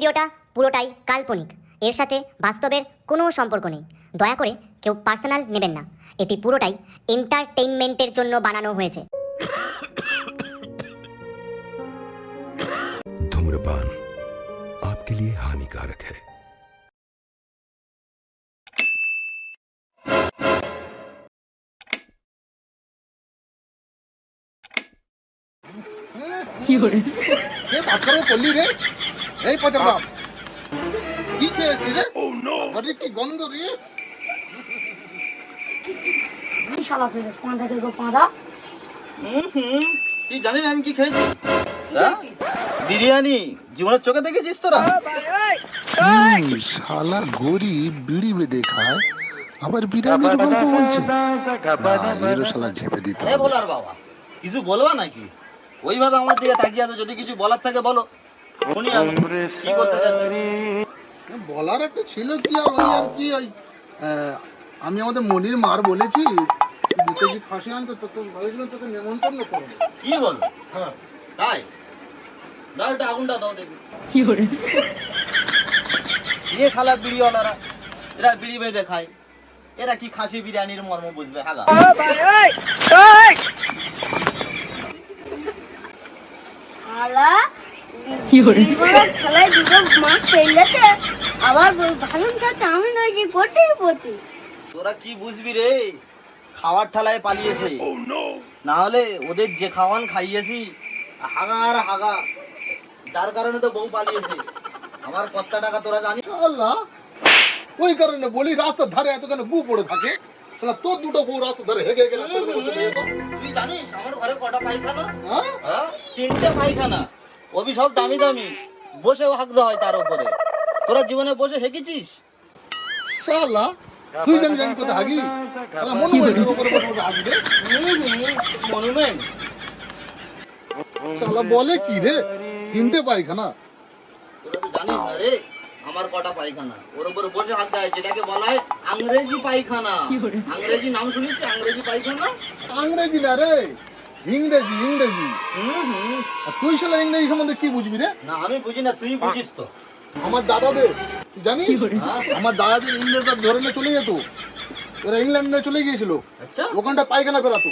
ভিডিওটা পুরোটাই কাল্পনিক, এর সাথে বাস্তবের কোনো সম্পর্ক নেই। দয়া করে কেউ পার্সোনাল নেবেন না, এটি পুরোটাই এন্টারটেইনমেন্টের জন্য বানানো হয়েছে। धूम्रपान आपके लिए हानिकारक है। কে বাথরুমে পড়লি রে? এই পচা বাপ, কি খেয়েছিস রে? আরে কি গন্ধ রে! শালা ফেলে পাঁদা থেকে পাঁদা। তুই জানিস আমি কি খেয়েছি? বিরিয়ানি। জীবনের চোখে দেখেছিস তোরা? শালা গরিব বিড়ি বেঁধে খায়, আবার বিরিয়ানির গল্প বলছে। না, এরও শালা ঝেপে দিতে এ বলার বাবা, কিছু বলবা নাকি? ওইভাবে আমার দিকে তাকিয়ে আছো, যদি কিছু বলার থাকে বলো, শুনি আমি কি করতে যাচ্ছ। বলার একটা ছিল কি, আর ওই আর কি, ওই আমি আমাদের মনির মার বলেছি 2 কেজি খাসি আনতে, তো ভেবেছিলাম তোকে নেমন্তন্ন করবো। কি বলো? হ্যাঁ, তাই দাও, এটা আগুনটা দাও দেখি। এ শালা বিড়িওয়ালারা, এরা বিড়ি বেঁধে খায়, এরা কি খাসি বিরিয়ানির মর্ম বুঝবে? হাগা শালা বিড়িওয়ালার ছেলে দুটো মাছ ফেলেছে, আবার ভালুন চাচ্ছে আমি নয় কি কোটিপতি। তোরা কি বুঝবি রে? খাওয়ার ঠালায় পালিয়েছে, না হলে ওদের যে খাওয়ান খাইয়েছি হাগা আর হাগা, যার কারণে তো বউ পালিয়েছে। আমার কত টাকা তোরা জানিস? আল্লাহ, ওই কারণে বলি রাস্তার ধারে এত কেন গু পড়ে থাকে। শালা তোর দুটো বউ রাস্তার ধারে হেগে হেগে রাস্তার ধারে চলে যেত। তুই জানিস আমার ঘরে কটা পায়খানা? হ্যাঁ? হ্যাঁ, 3টে পায়খানা। ওবি সব দামি দামি, বসেও হাগতে হয় তার উপরে। তোরা জীবনে বসে হেগেছিস? শালা তুই জানিস আমি কোথায় হাগি? শালা মনুমেন্টের উপরে বসে বসে হাগি রে। মনুমেন্ট। শালা বলে কি রে, 3টে পায়খানা? তোরা তো জানিস না রে আমার কটা পায়খানা। ওর উপরে বসে হাত দেয়, যেটাকে বলা হয় আংরেজি পায়খানা। আংরেজি নাম শুনেছি, আংরেজি পায়খানা। আংরেজি না রে, ইংরেজি ইংরেজি। আর তুই শালা ইংরেজি সম্বন্ধে কি বুঝবি রে? না আমি বুঝি না, তুই বুঝিস তো। আমার দাদাদের তুই জানিস, হ্যাঁ? আমার দাদাদের ইংরেজরা ধরে নিয়ে চলে যেত, ওরা ইংল্যান্ডে চলে গিয়েছিল, আচ্ছা, ওখানটা পায়খানা ফেরাতো।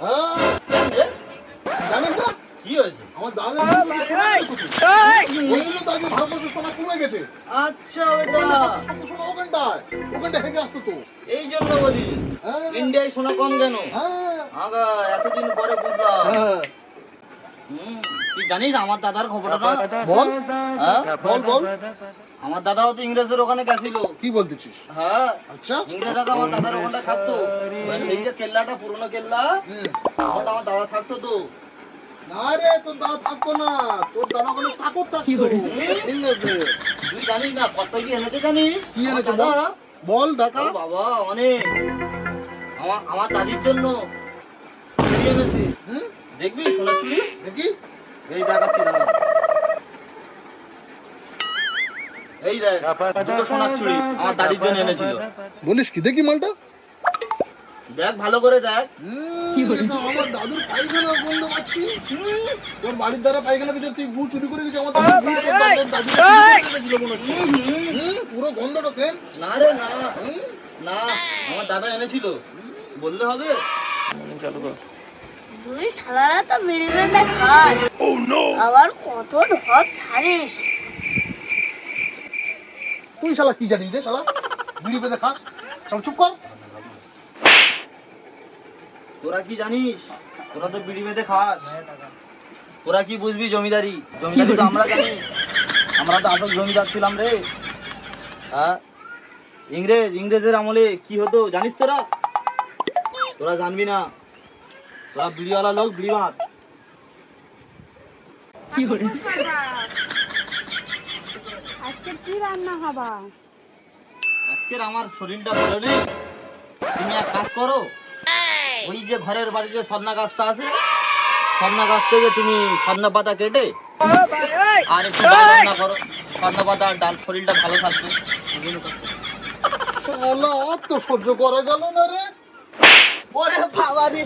হ্যাঁ, কেন রে? জানিস না কি হয়েছে? আমার দাদাদের ওইগুলো তো আজকে ভারতবর্ষের সোনা কমে গেছে। আচ্ছা বেটা, সব সোনা ওখানটায় হেগে আসতো তো। এই জন্য বলি হ্যাঁ, ইন্ডিয়ায় সোনা কম কেন? হ্যাঁ, আগা এতদিন পরে বুঝলাম। হ্যাঁ। তুই জানিস আমার দাদার খবরটা? বল হ্যাঁ, বল বল, আমার দাদাও তো ইংরেজের ওখানে গেছিল। কি বলতেছিস? হ্যাঁ, আচ্ছা, ইংরেজরা তো আমার দাদার ওখানটা থাকতো। সেই যে কেল্লাটা, পুরোনো কেল্লা, ওখানটা আমার দাদা থাকতো তো। না রে, তোর দাদা থাকতো না, তোর দাদা ওখানে চাকর থাকতো ইংরেজদের। তুই জানিস না কত কি এনেছে জানিস? কি এনেছে আমার দাদা? বল দেখা। ও বাবা, অনেক। আমার দাদির জন্য চুড়ি এনেছে। হুম, দেখবি সোনা চুড়ি? দেখি। এই দেখাচ্ছি দাদা, এই দেখ দুটো সোনার চুড়ি আমার দাদির জন্য এনেছিল। বলিস কি, দেখি মালটা। দেখ ভালো করে দেখ। এ তো আমার দাদুর পায়খানার গন্ধ পাচ্ছি। তোর বাড়ির দ্বারা পায়খানা ভিতরে তুই গু চুরি করে গেছিস, আমার দাদুর দাদু গেছিল মনে হচ্ছে। পুরো গন্ধটা সেম। না রে না, না আমার দাদা এনেছিল, বললে হবে? তুই শালারা তো বিড়ি বেঁধে খাস, আবার কত ঢপ ছাড়িস। তুই শালা কি জানিস রে? শালা বিড়ি বেঁধে খাস? শালা চুপ কর। তোরা কি জানিস? তোরা তো বিড়ি বেঁধে খাস, তোরা কি বুঝবি জমিদারি? জমিদারি তো আমরা জানি, আমরা তো আসল জমিদার ছিলাম রে। হ্যাঁ, ইংরেজের আমলে কি হতো জানিস তোরা? তোরা জানবি না, তোরা বিড়িওয়ালা লোক, বিড়ি মাত। আজকে কি রান্না হবা? আজকের আমার শরীরটা ভালো নেই, তুমি এক কাজ করো, ওই যে ঘরের বাড়িতে সদনা গাছটা আছে, সদনা গাছ থেকে তুমি সদনা পাতা কেটে আর একটু ডাল রান্না করো। সদনা পাতা আর ডাল, শরীরটা ভালো থাকবে। শালা আর তো সহ্য করা গেল না রে। ওরে বাবা রে,